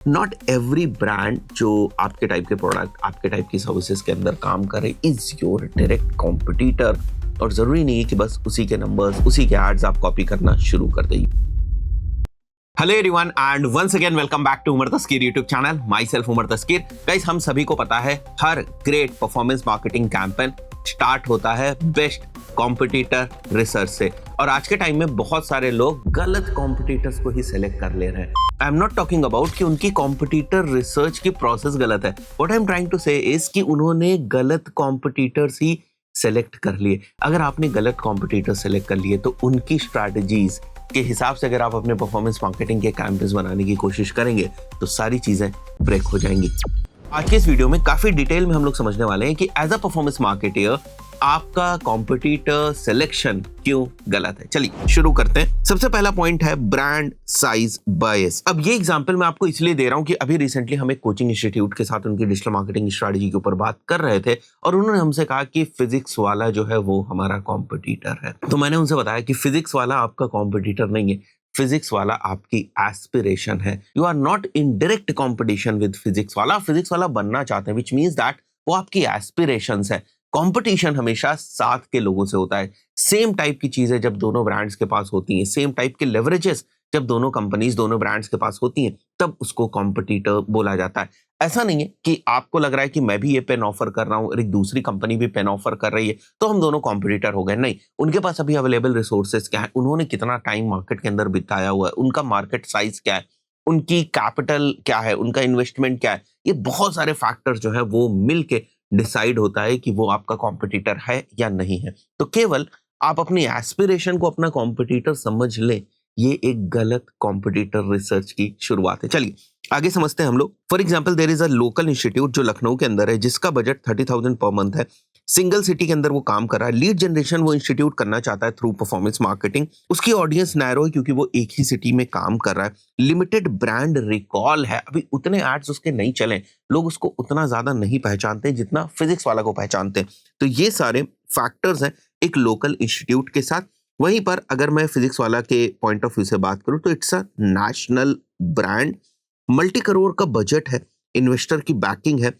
Not every brand जो आपके type के प्रोडक्ट, आपके टाइप की सर्विसेज के अंदर काम करे इज योर डायरेक्ट कॉम्पिटिटर। और जरूरी नहीं है कि बस उसी के नंबर्स, उसी के एड्स आप कॉपी करना शुरू कर दें। Hello everyone and once again welcome back to Umar Taskeer YouTube channel. Myself Umar Taskeer. Guys, हम सभी को पता है हर great performance marketing campaign start होता है बेस्ट कॉम्पिटिटर रिसर्च से। और आज के टाइम में बहुत सारे लोग गलत कॉम्पिटिटर्स को ही सिलेक्ट कर ले रहे हैं। I am not talking about कि उनकी कॉम्पिटिटर रिसर्च की प्रोसेस गलत है। What I am trying to say is कि उन्होंने गलत कॉम्पिटिटर्स ही सेलेक्ट कर लिए। अगर आपने गलत कॉम्पिटिटर सेलेक्ट कर लिए तो उनकी स्ट्रैटेजीज के हिसाब से अगर आप अपने परफॉर्मेंस मार्केटिंग के कैंपेन्स बनाने की कोशिश करेंगे तो सारी चीजें ब्रेक हो जाएंगी। आज के इस वीडियो में काफी डिटेल में हम लोग समझने वाले हैं कि एज अ परफॉर्मेंस मार्केटर आपका कॉम्पिटिटर सिलेक्शन क्यों गलत है। चलिए शुरू करते हैं। सबसे पहला पॉइंट है ब्रांड साइज बायस। अब ये एग्जांपल मैं आपको इसलिए दे रहा हूं कि अभी रिसेंटली हम एक कोचिंग इंस्टीट्यूट के साथ उनकी डिजिटल मार्केटिंग स्ट्रेटजी के ऊपर बात कर रहे थे और उन्होंने हमसे कहा कि फिजिक्स वाला जो है वो हमारा कॉम्पिटिटर है। तो मैंने उनसे बताया कि फिजिक्स वाला आपका कॉम्पिटिटर नहीं है, फिजिक्स वाला आपकी एस्पिरेशन है। You are not in direct competition with physics वाला। फिजिक्स वाला बनना चाहते हैं, विच मीन्स दैट वो आपकी एस्पिरेशंस है। कंपटीशन हमेशा साथ के लोगों से होता है। सेम टाइप की चीजें जब दोनों ब्रांड्स के पास होती हैं, सेम टाइप के लेवरेजेस जब दोनों कंपनीज, दोनों ब्रांड्स के पास होती हैं, तब उसको कॉम्पिटिटर बोला जाता है। ऐसा नहीं है कि आपको लग रहा है कि मैं भी ये पेन ऑफर कर रहा हूं और एक दूसरी कंपनी भी पेन ऑफर कर रही है तो हम दोनों कॉम्पिटिटर हो गए। नहीं, उनके पास अभी अवेलेबल रिसोर्सेज क्या है, उन्होंने कितना टाइम मार्केट के अंदर बिताया हुआ है, उनका मार्केट साइज क्या है, उनकी कैपिटल क्या है, उनका इन्वेस्टमेंट क्या है, ये बहुत सारे फैक्टर जो है वो मिलके डिसाइड होता है कि वो आपका कॉम्पिटिटर है या नहीं है। तो केवल आप अपनी एस्पिरेशन को अपना कॉम्पिटिटर समझ लें, ये एक गलत कॉम्पिटिटर रिसर्च की शुरुआत है। चलिए आगे समझते हैं हम लोग। For example there is a local institute जो लखनऊ के अंदर है, जिसका बजट 30,000 पर मंथ है। सिंगल सिटी के अंदर वो काम कर रहा है। लीड जनरेशन वो इंस्टीट्यूट करना चाहता है थ्रू परफॉर्मेंस मार्केटिंग। उसकी ऑडियंस नैरो है क्योंकि वो एक ही सिटी में काम कर रहा है। लिमिटेड ब्रांड रिकॉल है, अभी उतने एड्स उसके नहीं चले, लोग उसको उतना ज्यादा नहीं पहचानते जितना फिजिक्स वाला को पहचानते हैं। तो ये सारे फैक्टर्स हैं एक लोकल इंस्टीट्यूट के साथ। वहीं पर अगर मैं फिजिक्स वाला के पॉइंट ऑफ व्यू से बात करूं तो it's a national brand, multi crore का बजट है, इन्वेस्टर की बैकिंग है,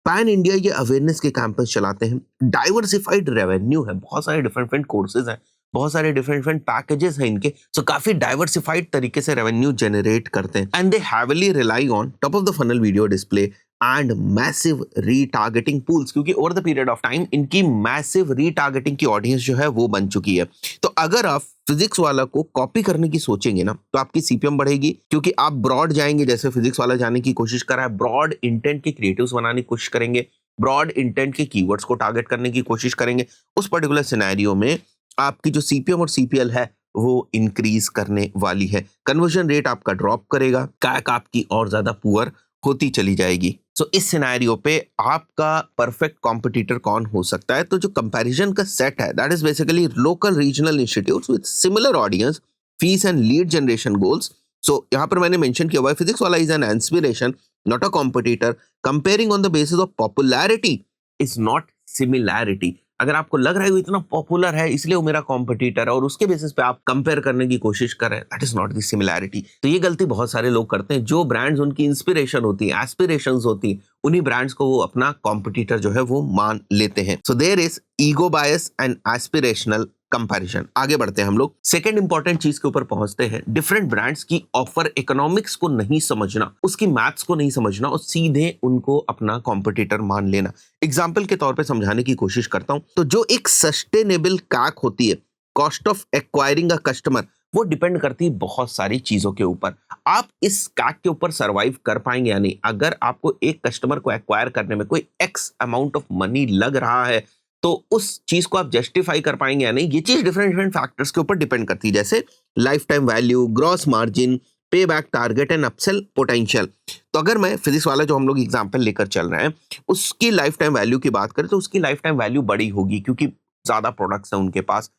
पैन इंडिया ये अवेयरनेस के कैंपस चलाते हैं, डाइवर्सिफाइड रेवेन्यू है, बहुत सारे डिफरेंट कोर्सेज हैं, बहुत सारे डिफरेंट पैकेजेस हैं इनके। सो काफी डाइवर्सिफाइड तरीके से रेवेन्यू जनरेट करते हैं and they heavily rely on top of the funnel video display and massive retargeting pools, क्योंकि over the period of time इनकी मैसिव रीटारगेटिंग की ऑडियंस जो है वो बन चुकी है। तो अगर आप फिजिक्स वाला को कॉपी करने की सोचेंगे ना तो आपकी सीपीएम बढ़ेगी, क्योंकि आप ब्रॉड जाएंगे, जैसे फिजिक्स वाला जाने की कोशिश कर रहा है, ब्रॉड इंटेंट के क्रिएटिव्स बनाने की कोशिश करेंगे, ब्रॉड इंटेंट के कीवर्ड्स को टारगेट करने की कोशिश करेंगे। उस पर्टिकुलर सिनेरियो में आपकी जो सीपीएम और सीपीएल है वो इंक्रीज करने वाली है, कन्वर्जन रेट आपका ड्रॉप करेगा, कैक आपकी और ज्यादा पुअर होती चली जाएगी। सो इस सिनेरियो पे आपका परफेक्ट कॉम्पिटिटर कौन हो सकता है? तो जो कंपैरिजन का सेट है that is basically local regional institutes with similar audience, fees and lead generation goals. So यहाँ पर मैंने मेंशन किया हुआ है फिजिक्स वाला is an inspiration not a competitor, comparing on the basis of popularity is not similarity. अगर आपको लग रहा है वो इतना पॉपुलर है इसलिए वो मेरा कॉम्पिटिटर है और उसके बेसिस पे आप कंपेयर करने की कोशिश कर रहे हैं, that is not the similarity. तो ये गलती बहुत सारे लोग करते हैं। जो ब्रांड्स उनकी इंस्पिरेशन होती है, एस्पिरेशंस होती है, उन्हीं ब्रांड्स को वो अपना कॉम्पिटिटर जो है वो मान लेते हैं। So there is ego bias and aspirational comparison. आगे बढ़ते हैं हम लोग, सेकंड इंपॉर्टेंट चीज के ऊपर पहुंचते हैं। डिफरेंट ब्रांड्स की ऑफर इकोनॉमिक्स को नहीं समझना, उसकी मैथ्स को नहीं समझना और सीधे उनको अपना कॉम्पिटिटर मान लेना। एग्जाम्पल के तौर पे समझाने की कोशिश करता हूं तो जो एक सस्टेनेबल कैक होती है, cost of acquiring a customer, वो डिपेंड करती है बहुत सारी चीजों के ऊपर। आप इस कैक के ऊपर सरवाइव कर पाएंगे या नहीं। अगर आपको एक कस्टमर को एक्वायर करने में कोई एक्स अमाउंट ऑफ मनी लग रहा है तो उस चीज को आप जस्टिफाई कर पाएंगे या नहीं, ये चीज डिफरेंट फैक्टर्स के ऊपर डिपेंड करती है, जैसे life time value, gross margin, pay back target and upsell potential. तो अगर मैं फिजिक्स वाला जो हम लोग एग्जांपल लेकर चल रहे हैं उसकी लाइफ टाइम वैल्यू की बात करें तो उसकी लाइफ टाइम वैल्यू बड़ी होगी क्योंकि ज्यादा प्रोडक्ट्स हैं उनके पास।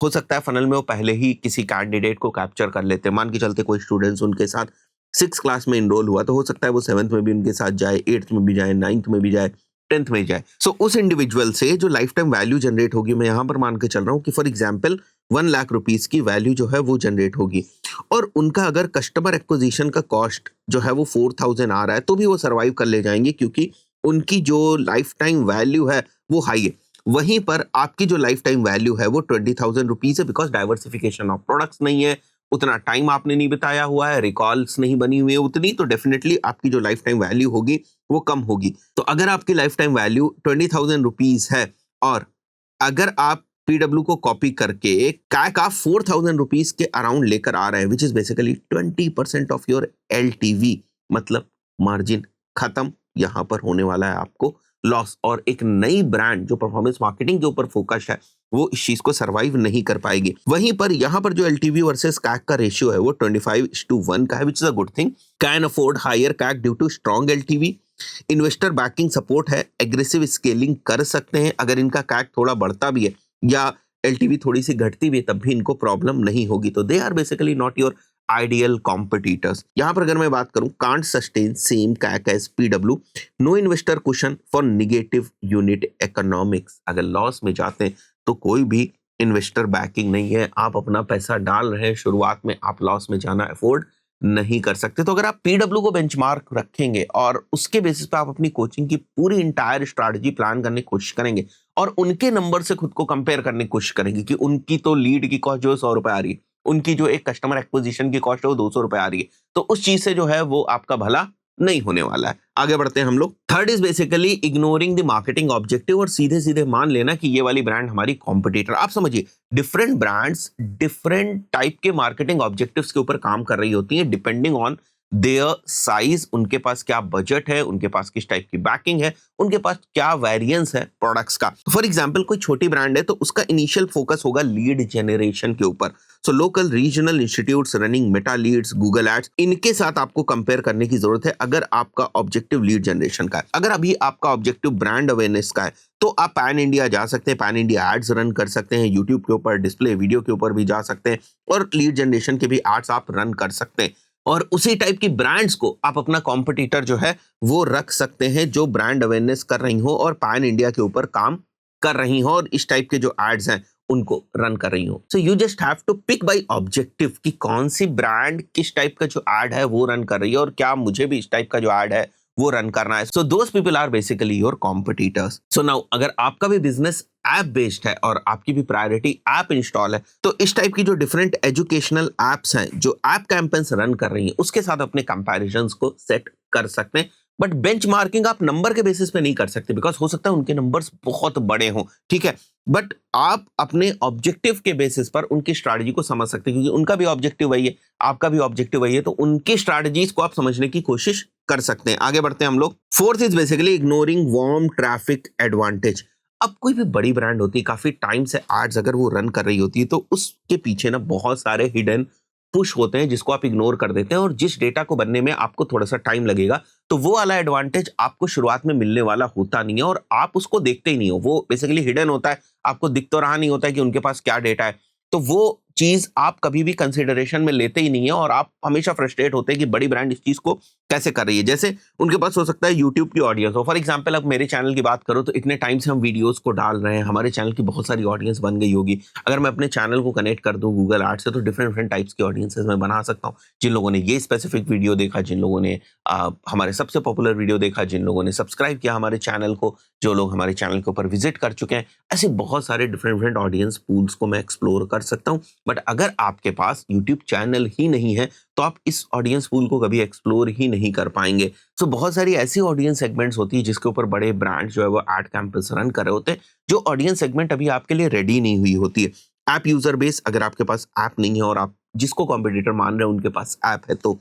हो सकता है फनल में वो पहले ही किसी कैंडिडेट को कैप्चर कर लेते हैं। मान के चलते कोई स्टूडेंट्स उनके साथ 6th क्लास में इनरोल हुआ तो हो सकता है वो 7th में भी उनके साथ जाए, 8th में भी जाए, 9th में भी जाए, 10th में जाए। सो उस इंडिविजुअल से जो लाइफ टाइम वैल्यू जनरेट होगी, मैं यहां पर मान के चल रहा हूं कि फॉर एग्जांपल 1 लाख रुपीस की वैल्यू जो है वो जनरेट होगी। और उनका अगर कस्टमर एक्विजिशन का कॉस्ट जो है वो 4,000 आ रहा है तो भी वो सर्वाइव कर ले जाएंगे, क्योंकि उनकी जो लाइफ टाइम वैल्यू है वो हाई है। वहीं पर आपकी जो लाइफ टाइम वैल्यू है वो 20,000 रुपीज है, बिकॉज डाइवर्सिफिकेशन ऑफ प्रोडक्ट्स नहीं है, उतना टाइम आपने नहीं बिताया हुआ है, रिकॉल्स नहीं बनी हुई है उतनी, तो डेफिनेटली आपकी जो लाइफ टाइम वैल्यू होगी वो कम होगी। तो अगर आपकी लाइफ टाइम वैल्यू 20,000 रुपीज है और अगर आप पीडब्ल्यू को कॉपी करके कैक आप 4,000 रुपीज के अराउंड लेकर आ रहे हैं, which is basically 20% of your LTV, मतलब मार्जिन खत्म, यहां पर होने वाला है आपको लॉस। और एक नई ब्रांड जो परफॉर्मेंस मार्केटिंग के ऊपर फोकस है वो इस चीज को सर्वाइव नहीं कर पाएगी। वहीं पर यहाँ पर जो एलटीवी वर्सेस कैक का रेशियो है वो 25:1 का है, which is a good thing. Can afford higher CAC due to strong LTV, investor backing support है, एग्रेसिव स्केलिंग कर सकते हैं। अगर इनका कैक थोड़ा बढ़ता भी है या एलटीवी थोड़ी सी घटती भी है तब भी इनको प्रॉब्लम नहीं होगी। तो they are basically not your ideal competitors. यहां पर अगर मैं बात करूं, can't sustain same CAC as PW, no investor cushion for negative unit economics. अगर लॉस में जाते हैं तो कोई भी इन्वेस्टर बैकिंग नहीं है, आप अपना पैसा डाल रहे हैं, शुरुआत में आप लॉस में जाना अफोर्ड नहीं कर सकते। तो अगर आप पीडब्ल्यू को बेंचमार्क रखेंगे और उसके बेसिस पे आप अपनी कोचिंग की पूरी इंटायर स्ट्रैटेजी प्लान करने की कोशिश करेंगे और उनके नंबर से खुद को कंपेयर करने की कोशिश करेंगे कि उनकी तो लीड की कॉस्ट जो है 100 रुपए आ रही है, उनकी जो एक कस्टमर एक्विजिशन की कॉस्ट है वो 200 रुपए आ रही है, तो उस चीज से जो है वो आपका भला नहीं होने वाला है। आगे बढ़ते हैं हम लोग। Third is basically ignoring the marketing objective, और सीधे सीधे मान लेना कि ये वाली ब्रांड हमारी कॉम्पिटिटर। आप समझिए, डिफरेंट ब्रांड्स डिफरेंट टाइप के मार्केटिंग ऑब्जेक्टिव्स के ऊपर काम कर रही होती हैं डिपेंडिंग ऑन देयर साइज, उनके पास क्या बजट है, उनके पास किस टाइप की बैकिंग है, उनके पास क्या वेरिएंस है प्रोडक्ट्स का। फॉर एग्जांपल कोई छोटी ब्रांड है तो उसका इनिशियल फोकस होगा लीड जनरेशन के ऊपर। So local regional institutes running Meta leads, Google ads, इनके साथ आपको कंपेयर करने की जरूरत है अगर आपका ऑब्जेक्टिव लीड जनरेशन का है। अगर अभी आपका ऑब्जेक्टिव ब्रांड अवेयरनेस का है तो आप पैन इंडिया जा सकते हैं, पैन इंडिया एड्स रन कर सकते हैं, यूट्यूब के ऊपर डिस्प्ले वीडियो के ऊपर भी जा सकते हैं और लीड जनरेशन के भी एड्स आप रन कर सकते हैं। और उसी टाइप की ब्रांड्स को आप अपना कॉम्पिटिटर जो है वो रख सकते हैं जो ब्रांड अवेयरनेस कर रही हो और पैन इंडिया के ऊपर काम कर रही हो और इस टाइप के जो एड्स हैं उनको रन कर रही हो। So you just have to pick by objective कि कौन सी ब्रांड किस टाइप का जो एड है वो रन कर रही है और क्या मुझे भी इस टाइप का जो एड है वो रन करना है। So those people are basically your competitors. So now अगर आपका भी बिजनेस ऐप बेस्ड है और आपकी भी प्रायोरिटी ऐप इंस्टॉल है तो इस टाइप की जो डिफरेंट एजुकेशनल एप्स हैं जो ऐप कैंपेन्स रन कर रही हैं उसके साथ अपने कंपैरिजंस को सेट कर सकते हैं। बट बेंचमार्किंग आप नंबर के बेसिस पे नहीं कर सकते, बिकॉज हो सकता है उनके नंबर्स बहुत बड़े हों, ठीक है, बट आप अपने ऑब्जेक्टिव के बेसिस पर उनकी स्ट्रैटेजी को समझ सकते हैं, क्योंकि उनका भी ऑब्जेक्टिव वही है, आपका भी ऑब्जेक्टिव वही है, तो उनकी स्ट्रैटेजीज को आप समझने की कोशिश कर सकते हैं। आगे बढ़ते हैं हम लोग। Fourth is basically ignoring warm traffic advantage. अब कोई भी बड़ी ब्रांड होती है, काफी टाइम से एड्स अगर वो रन कर रही होती है तो उसके पीछे ना बहुत सारे हिडन पुश होते हैं जिसको आप इग्नोर कर देते हैं और जिस डेटा को बनने में आपको थोड़ा सा टाइम लगेगा तो वो वाला एडवांटेज आपको शुरुआत में मिलने वाला होता नहीं है और आप उसको देखते ही नहीं हो, वो बेसिकली हिडन होता है, आपको दिख तो रहा नहीं होता है कि उनके पास क्या डेटा है, तो वो चीज आप कभी भी कंसिडरेशन में लेते ही नहीं है और आप हमेशा फ्रस्ट्रेट होते हैं कि बड़ी ब्रांड इस चीज को कैसे कर रही है। जैसे उनके पास हो सकता है यूट्यूब की ऑडियंस हो, फॉर एग्जांपल अब मेरे चैनल की बात करो तो इतने टाइम से हम वीडियोस को डाल रहे हैं, हमारे चैनल की बहुत सारी ऑडियंस बन गई होगी। अगर मैं अपने चैनल को कनेक्ट कर दूं गूगल एड्स से तो डिफरेंट डिफरेंट टाइप्स की ऑडियंसेस मैं बना सकता हूँ, जिन लोगों ने ये स्पेसिफिक वीडियो देखा, जिन लोगों ने हमारे सबसे पॉपुलर वीडियो देखा, जिन लोगों ने सब्सक्राइब किया हमारे चैनल को, जो लोग हमारे चैनल के ऊपर विजिट कर चुके हैं, ऐसे बहुत सारे डिफरेंट डिफरेंट ऑडियंस पूल्स को मैं एक्सप्लोर कर सकता हूँ। बट अगर आपके पास यूट्यूब चैनल ही नहीं है तो आप इस ऑडियंस पूल को कभी एक्सप्लोर ही नहीं कर पाएंगे। सो बहुत सारी ऐसी ऑडियंस सेगमेंट्स होती है जिसके ऊपर बड़े ब्रांड जो है वो एड कैंपेन्स रन कर रहे होते हैं, जो ऑडियंस सेगमेंट अभी आपके लिए रेडी नहीं हुई होती है। ऐप यूजर बेस, अगर आपके पास ऐप नहीं है और आप जिसको कॉम्पिटिटर मान रहे हैं उनके पास ऐप है तो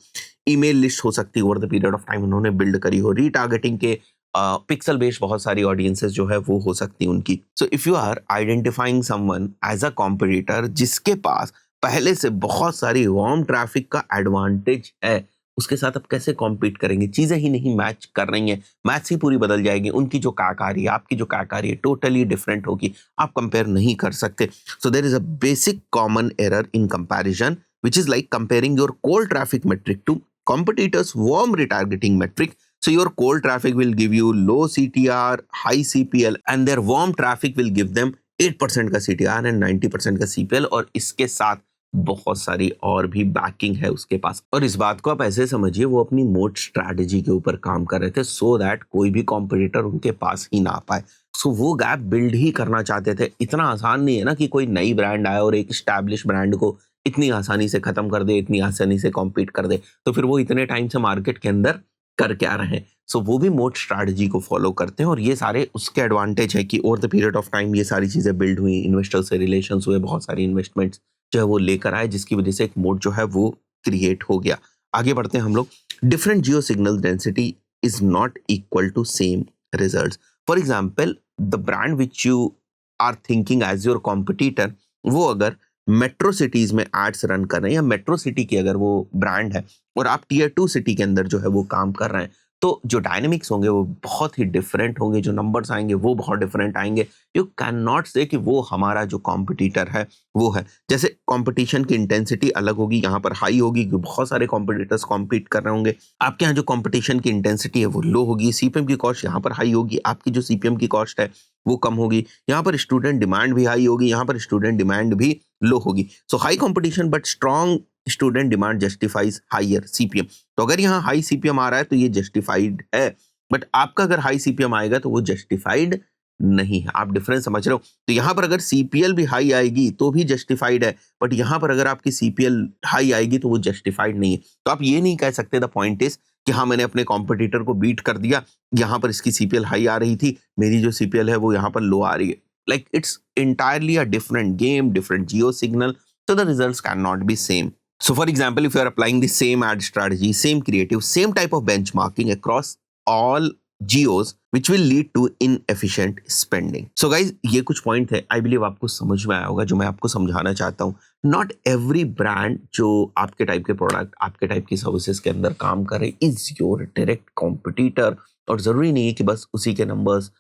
ईमेल लिस्ट हो सकती है over the period of time उन्होंने बिल्ड करी हो, रीटारगेटिंग के पिक्सल बेस्ड बहुत सारी ऑडियंसेस जो है वो हो सकती है उनकी। So if you are identifying someone as a competitor जिसके पास पहले से बहुत सारी वार्म ट्रैफिक का एडवांटेज है, उसके साथ आप कैसे कॉम्पीट करेंगे? चीजें ही नहीं मैच कर रही हैं, मैच ही पूरी बदल जाएगी, उनकी जो कैक आ रही है आपकी जो कैक आ रही है टोटली डिफरेंट होगी, आप कंपेयर नहीं कर सकते। So there is a basic common error in comparison which is like comparing your cold traffic metric to competitors' warm retargeting metric. So your cold traffic will give you low CTR, high CPL, and their warm traffic will give them 8% का CTR and 90% का CPL, और इसके साथ बहुत सारी और भी banking है उसके पास। और इस बात को आप ऐसे समझिए, वो अपनी मोट स्ट्रैटेजी के ऊपर काम कर रहे थे सो दैट कोई भी कॉम्पिटिटर उनके पास ही ना आ पाए। सो वो गैप बिल्ड ही करना चाहते थे। इतना आसान नहीं है ना कि कोई नई ब्रांड आए और एक स्टैब्लिश ब्रांड को इतनी आसानी से खत्म कर दे, इतनी आसानी से कॉम्पीट कर दे। तो फिर वो इतने टाइम से मार्केट के अंदर कर क्या रहे हैं। सो वो भी मोट स्ट्रैटेजी को फॉलो करते हैं, और ये सारे उसके एडवांटेज है कि over the period of time ये सारी चीजें बिल्ड हुई, इन्वेस्टर से रिलेशंस हुए, बहुत सारी इन्वेस्टमेंट्स जो है वो लेकर आए, जिसकी वजह से एक मोड जो है वो क्रिएट हो गया। आगे बढ़ते हैं हम लोग। Different geo signal density is not equal to same results. For example, the brand which you are thinking as your competitor, वो अगर मेट्रो सिटीज में एड्स रन कर रहे हैं, या मेट्रो सिटी की अगर वो ब्रांड है और आप टीयर 2 सिटी के अंदर जो है वो काम कर रहे हैं, तो जो डायनेमिक्स होंगे वो बहुत ही डिफरेंट होंगे, जो नंबर्स आएंगे वो बहुत डिफरेंट आएंगे। यू कैन नॉट से कि वो हमारा जो कॉम्पिटिटर है वो है। जैसे कंपटीशन की इंटेंसिटी अलग होगी, यहाँ पर हाई होगी क्योंकि बहुत सारे कॉम्पिटिटर्स कॉम्पीट कर रहे होंगे। आपके यहाँ जो कंपटीशन की इंटेंसिटी है वो लो होगी, सीपीएम की कॉस्ट यहाँ पर हाई होगी, आपकी जो सीपीएम की कॉस्ट है वो कम होगी। यहाँ पर स्टूडेंट डिमांड भी हाई होगी, यहाँ पर स्टूडेंट डिमांड भी लो होगी। So high competition but strong student demand justifies higher CPM. तो अगर यहाँ हाई सीपीएम आ रहा है तो ये जस्टिफाइड है, बट आपका अगर हाई सीपीएम आएगा तो वो जस्टिफाइड नहीं है। आप डिफरेंस समझ रहे हो? तो यहाँ पर अगर सीपीएल भी हाई आएगी तो भी जस्टिफाइड है, बट यहाँ पर अगर आपकी सीपीएल हाई आएगी तो वो जस्टिफाइड नहीं है। तो आप ये नहीं कह सकते द पॉइंट इज कि हाँ मैंने अपने कॉम्पिटिटर को बीट कर दिया, यहाँ पर इसकी सीपीएल हाई आ रही थी, मेरी जो सीपीएल है वो यहाँ पर लो आ रही है। Like it's entirely a different game, different geo signal, so the results cannot be same. So for example, if you are applying the same ad strategy, same creative, same type of benchmarking across all geos, which will lead to inefficient spending. So guys, ये कुछ point है, I believe आपको समझ में आया होगा जो मैं आपको समझाना चाहता हूँ। नॉट एवरी ब्रांड जो आपके टाइप के प्रोडक्ट, आपके टाइप की सर्विसेज के अंदर काम करे इज योर डायरेक्ट कॉम्पिटिटर, और जरूरी नहीं है कि बस उसी के नंबर्स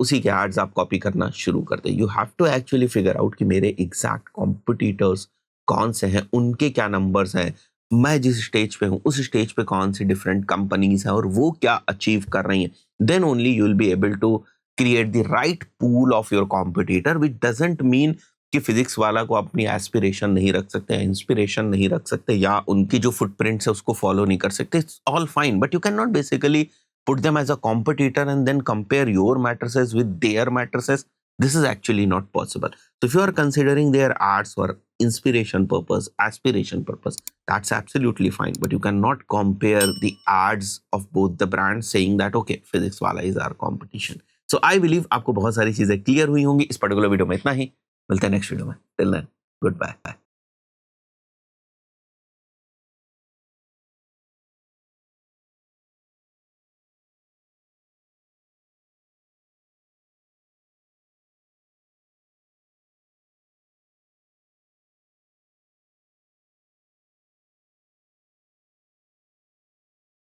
उसी के एड्स आप कॉपी करना शुरू कर दे। You have to actually figure out कि मेरे एग्जैक्ट कॉम्पिटिटर्स कौन से हैं, उनके क्या नंबर्स हैं, मैं जिस स्टेज पे हूँ उस स्टेज पे कौन सी डिफरेंट कंपनीज हैं और वो क्या अचीव कर रही हैं। Then only you will be able to create the right pool of your competitor, which doesn't mean कि फिजिक्स वाला को अपनी एस्पिरेशन नहीं रख सकते, इंस्पिरेशन नहीं रख सकते, या उनकी जो फुटप्रिंट्स है उसको फॉलो नहीं कर सकते। It's all fine, but you can not basically put them as a competitor and then compare your matrices with their matrices. This is actually not possible. So if you are considering their ads for inspiration purpose, aspiration purpose, that's absolutely fine, but you cannot compare the ads of both the brands saying that okay, physics wala is our competition. So I believe आपको बहुत सारी चीजें clear हुई होंगी। इस particular video में इतना ही, मिलते हैं नेक्स्ट वीडियो में। Till then, good bye.